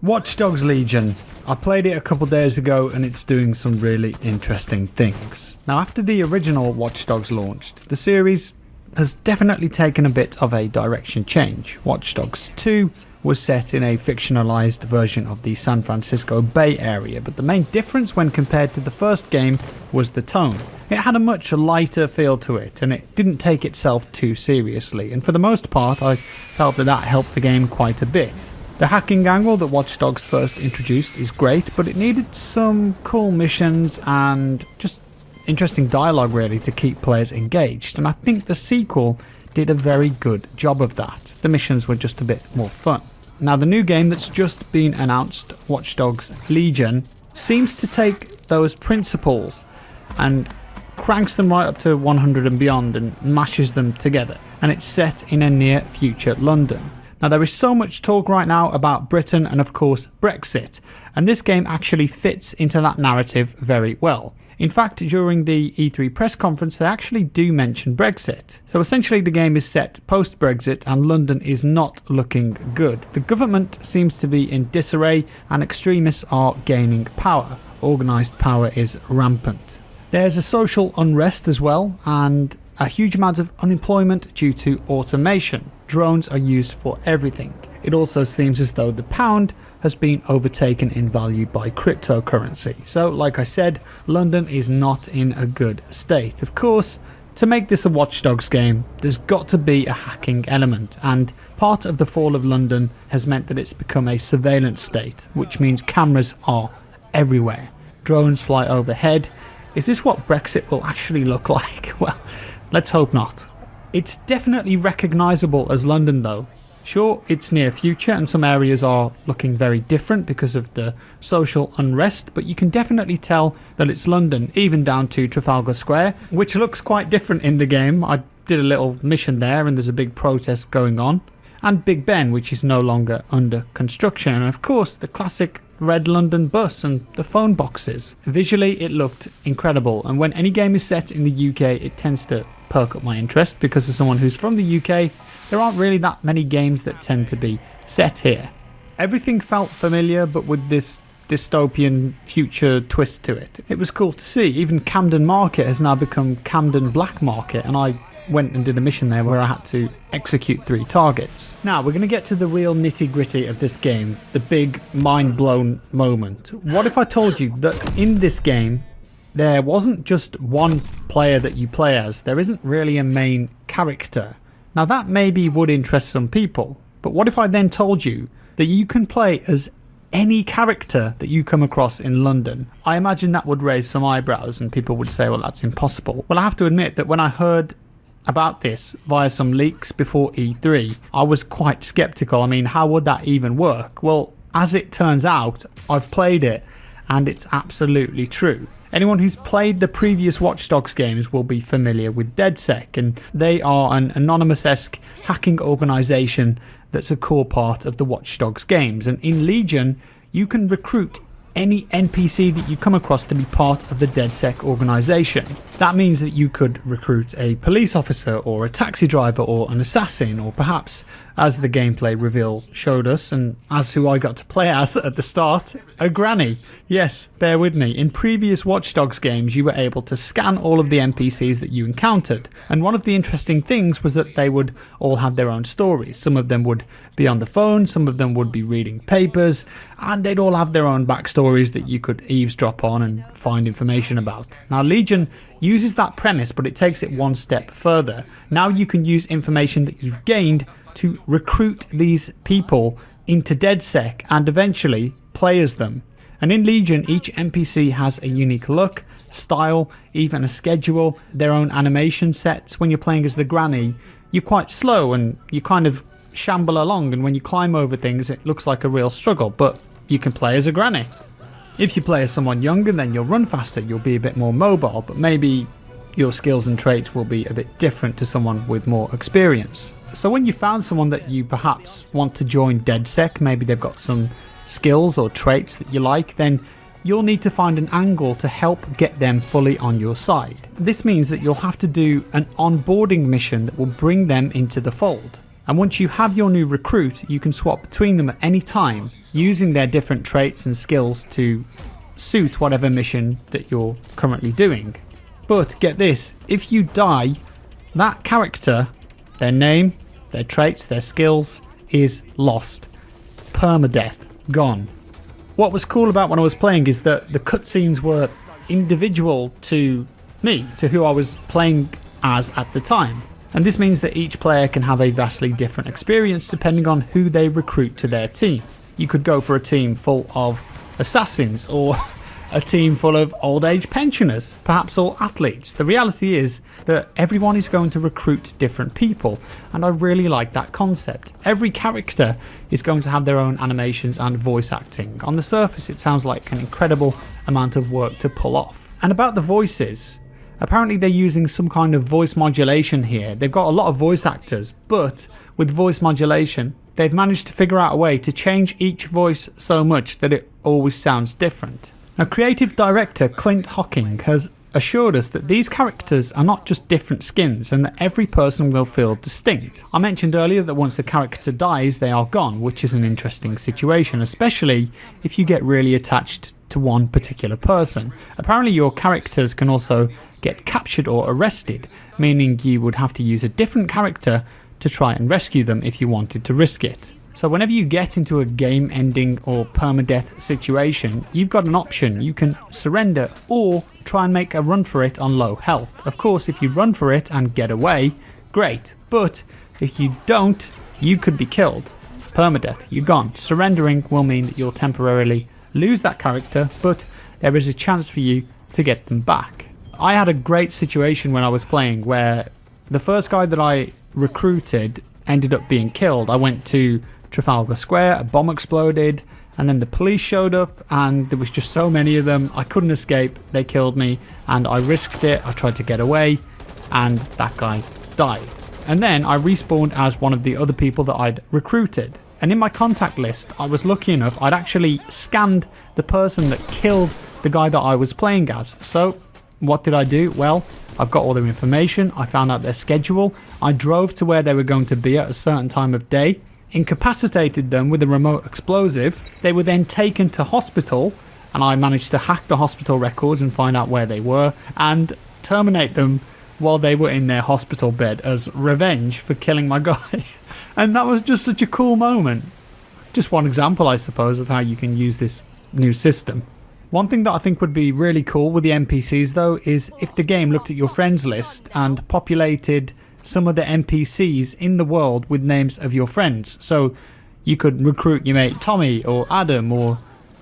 Watch Dogs Legion. I played it a couple days ago and it's doing some really interesting things. Now, after the original Watch Dogs launched, the series has definitely taken a bit of a direction change. Watch Dogs 2 was set in a fictionalized version of the San Francisco Bay Area, but the main difference when compared to the first game was the tone. It had a much lighter feel to it and it didn't take itself too seriously, and for the most part I felt that helped the game quite a bit. The hacking angle that Watch Dogs first introduced is great, but it needed some cool missions and just interesting dialogue really to keep players engaged, and I think the sequel did a very good job of that. The missions were just a bit more fun. Now, the new game that's just been announced, Watch Dogs Legion, seems to take those principles and cranks them right up to 100 and beyond and mashes them together, and it's set in a near future London. Now, there is so much talk right now about Britain and of course Brexit, and this game actually fits into that narrative very well. In fact, during the E3 press conference they actually do mention Brexit. So essentially the game is set post-Brexit and London is not looking good. The government seems to be in disarray and extremists are gaining power. Organised power is rampant. There's a social unrest as well and a huge amount of unemployment due to automation. Drones are used for everything. It also seems as though the pound has been overtaken in value by cryptocurrency. So like I said, London is not in a good state. Of course, to make this a Watch Dogs game, there's got to be a hacking element, and part of the fall of London has meant that it's become a surveillance state, which means cameras are everywhere. Drones fly overhead. Is this what Brexit will actually look like? Well, let's hope not. It's definitely recognisable as London though. Sure, it's near future and some areas are looking very different because of the social unrest, but you can definitely tell that it's London, even down to Trafalgar Square, which looks quite different in the game. I did a little mission there and there's a big protest going on. And Big Ben, which is no longer under construction, and of course the classic red London bus and the phone boxes. Visually it looked incredible, and when any game is set in the UK it tends to perk up my interest because as someone who's from the UK, there aren't really that many games that tend to be set here. Everything felt familiar but with this dystopian future twist to it. It was cool to see. Even Camden Market has now become Camden Black Market, and I went and did a mission there where I had to execute 3 targets. Now we're going to get to the real nitty gritty of this game, the big mind blown moment. What if I told you that in this game there wasn't just one player that you play as, there isn't really a main character? Now that maybe would interest some people, but what if I then told you that you can play as any character that you come across in London? I imagine that would raise some eyebrows and people would say, well, that's impossible. Well, I have to admit that when I heard about this via some leaks before E3, I was quite skeptical. I mean, how would that even work? Well, as it turns out, I've played it and it's absolutely true. Anyone who's played the previous Watch Dogs games will be familiar with DedSec, and they are an anonymous-esque hacking organisation that's a core part of the Watch Dogs games. And in Legion, you can recruit any NPC that you come across to be part of the DedSec organisation. That means that you could recruit a police officer or a taxi driver or an assassin, or perhaps, as the gameplay reveal showed us and as who I got to play as at the start, a granny. Yes, bear with me. In previous Watch Dogs games you were able to scan all of the NPCs that you encountered, and one of the interesting things was that they would all have their own stories. Some of them would be on the phone, some of them would be reading papers, and they'd all have their own backstories that you could eavesdrop on and find information about. Now Legion uses that premise, but it takes it one step further. Now you can use information that you've gained to recruit these people into DedSec and eventually play as them. And in Legion, each NPC has a unique look, style, even a schedule, their own animation sets. When you're playing as the granny, you're quite slow and you kind of shamble along, and when you climb over things it looks like a real struggle, but you can play as a granny. If you play as someone younger, then you'll run faster, you'll be a bit more mobile, but maybe your skills and traits will be a bit different to someone with more experience. So when you found someone that you perhaps want to join DedSec, maybe they've got some skills or traits that you like, then you'll need to find an angle to help get them fully on your side. This means that you'll have to do an onboarding mission that will bring them into the fold. And once you have your new recruit, you can swap between them at any time, using their different traits and skills to suit whatever mission that you're currently doing. But get this, if you die, that character, their name, their traits, their skills, is lost. Permadeath. Gone. What was cool about when I was playing is that the cutscenes were individual to me, to who I was playing as at the time. And this means that each player can have a vastly different experience depending on who they recruit to their team. You could go for a team full of assassins or a team full of old age pensioners, perhaps all athletes. The reality is that everyone is going to recruit different people, and I really like that concept. Every character is going to have their own animations and voice acting. On the surface it sounds like an incredible amount of work to pull off. And about the voices, apparently they're using some kind of voice modulation here. They've got a lot of voice actors, but with voice modulation they've managed to figure out a way to change each voice so much that it always sounds different. Now, creative director Clint Hocking has assured us that these characters are not just different skins and that every person will feel distinct. I mentioned earlier that once a character dies, they are gone, which is an interesting situation, especially if you get really attached to one particular person. Apparently your characters can also get captured or arrested, meaning you would have to use a different character to try and rescue them if you wanted to risk it. So whenever you get into a game ending or permadeath situation, you've got an option. You can surrender or try and make a run for it on low health. Of course, if you run for it and get away, great. But if you don't, you could be killed. Permadeath, you're gone. Surrendering will mean that you'll temporarily lose that character, but there is a chance for you to get them back. I had a great situation when I was playing where the first guy that I recruited ended up being killed. I went to Trafalgar Square, a bomb exploded, and then the police showed up and there was just so many of them. I couldn't escape, they killed me, and I risked it. I tried to get away and that guy died. And then I respawned as one of the other people that I'd recruited. And in my contact list, I was lucky enough, I'd actually scanned the person that killed the guy that I was playing as. So what did I do? Well, I've got all their information, I found out their schedule, I drove to where they were going to be at a certain time of day, incapacitated them with a remote explosive. They were then taken to hospital and I managed to hack the hospital records and find out where they were and terminate them while they were in their hospital bed as revenge for killing my guy. And that was just such a cool moment. Just one example, I suppose, of how you can use this new system. One thing that I think would be really cool with the NPCs though is if the game looked at your friends list and populated some of the NPCs in the world with names of your friends. So you could recruit your mate Tommy or Adam or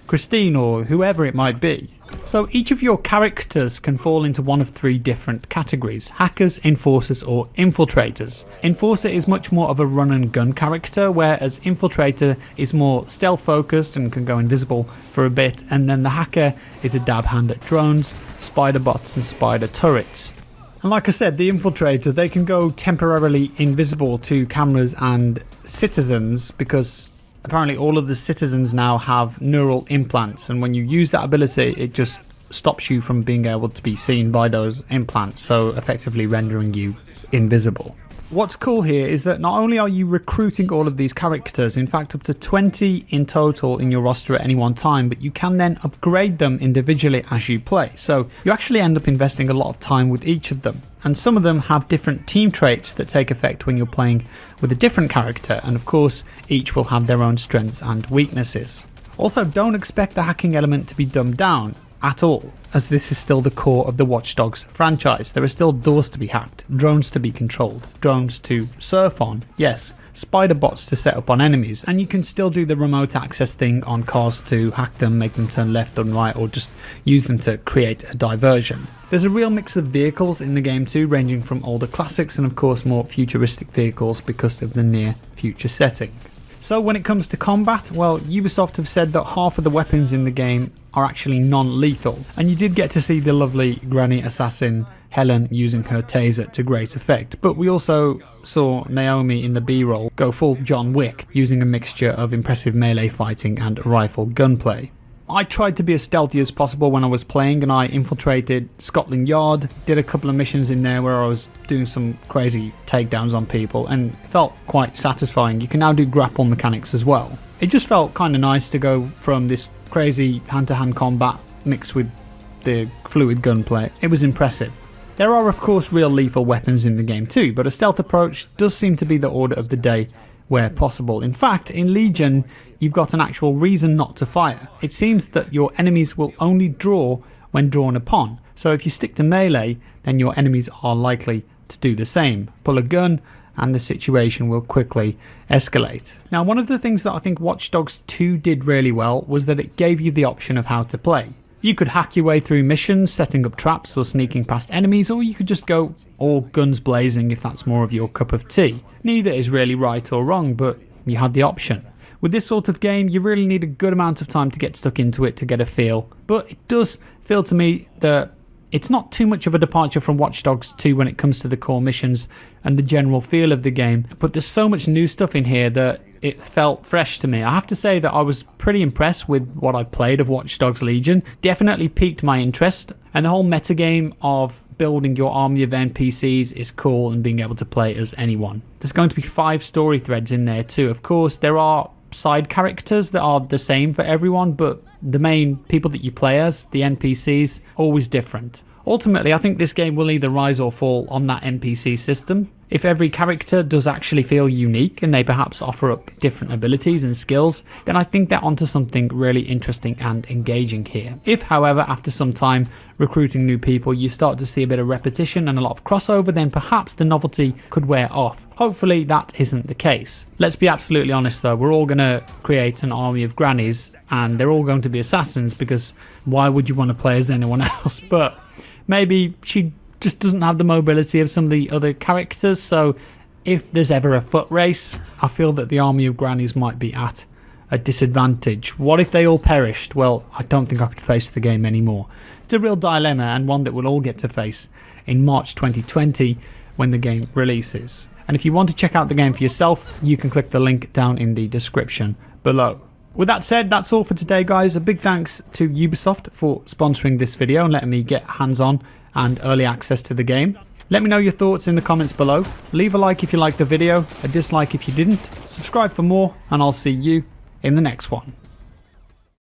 Christine or whoever it might be. So each of your characters can fall into one of three different categories: hackers, enforcers or infiltrators. Enforcer is much more of a run and gun character, whereas infiltrator is more stealth focused and can go invisible for a bit, and then the hacker is a dab hand at drones, spider bots and spider turrets. And like I said, the infiltrator, they can go temporarily invisible to cameras and citizens because apparently all of the citizens now have neural implants, and when you use that ability it just stops you from being able to be seen by those implants, so effectively rendering you invisible. What's cool here is that not only are you recruiting all of these characters, in fact up to 20 in total in your roster at any one time, but you can then upgrade them individually as you play. So you actually end up investing a lot of time with each of them. And some of them have different team traits that take effect when you're playing with a different character, and of course each will have their own strengths and weaknesses. Also, don't expect the hacking element to be dumbed down at all, as this is still the core of the Watch Dogs franchise. There are still doors to be hacked, drones to be controlled, drones to surf on, yes, spider bots to set up on enemies, and you can still do the remote access thing on cars to hack them, make them turn left and right, or just use them to create a diversion. There's a real mix of vehicles in the game too, ranging from older classics and of course more futuristic vehicles because of the near future setting. So when it comes to combat, well, Ubisoft have said that half of the weapons in the game are actually non-lethal, and you did get to see the lovely granny assassin Helen using her taser to great effect, but we also saw Naomi in the B-roll go full John Wick, using a mixture of impressive melee fighting and rifle gunplay. I tried to be as stealthy as possible when I was playing, and I infiltrated Scotland Yard, did a couple of missions in there where I was doing some crazy takedowns on people, and it felt quite satisfying. You can now do grapple mechanics as well. It just felt kind of nice to go from this crazy hand-to-hand combat mixed with the fluid gunplay. It was impressive. There are of course real lethal weapons in the game too, but a stealth approach does seem to be the order of the day where possible. In fact, in Legion, you've got an actual reason not to fire. It seems that your enemies will only draw when drawn upon, so if you stick to melee, then your enemies are likely to do the same. Pull a gun and the situation will quickly escalate. Now, one of the things that I think Watch Dogs 2 did really well was that it gave you the option of how to play. You could hack your way through missions, setting up traps or sneaking past enemies, or you could just go all guns blazing if that's more of your cup of tea. Neither is really right or wrong, but you had the option. With this sort of game, you really need a good amount of time to get stuck into it to get a feel, but it does feel to me that it's not too much of a departure from Watch Dogs 2 when it comes to the core missions and the general feel of the game, but there's so much new stuff in here that it felt fresh to me. I have to say that I was pretty impressed with what I played of Watch Dogs Legion. Definitely piqued my interest, and the whole metagame of building your army of NPCs is cool and being able to play as anyone. There's going to be 5 story threads in there too. Of course, there are side characters that are the same for everyone, but the main people that you play as, the NPCs, always different. Ultimately, I think this game will either rise or fall on that NPC system. If every character does actually feel unique and they perhaps offer up different abilities and skills, then I think they're onto something really interesting and engaging here. If, however, after some time recruiting new people, you start to see a bit of repetition and a lot of crossover, then perhaps the novelty could wear off. Hopefully that isn't the case. Let's be absolutely honest though, we're all going to create an army of grannies and they're all going to be assassins, because why would you want to play as anyone else? But maybe she just doesn't have the mobility of some of the other characters, so if there's ever a foot race, I feel that the army of grannies might be at a disadvantage. What if they all perished? Well, I don't think I could face the game anymore. It's a real dilemma, and one that we'll all get to face in March 2020 when the game releases. And if you want to check out the game for yourself, you can click the link down in the description below. With that said, that's all for today guys. A big thanks to Ubisoft for sponsoring this video and letting me get hands-on and early access to the game. Let me know your thoughts in the comments below. Leave a like if you liked the video, a dislike if you didn't, subscribe for more, and I'll see you in the next one.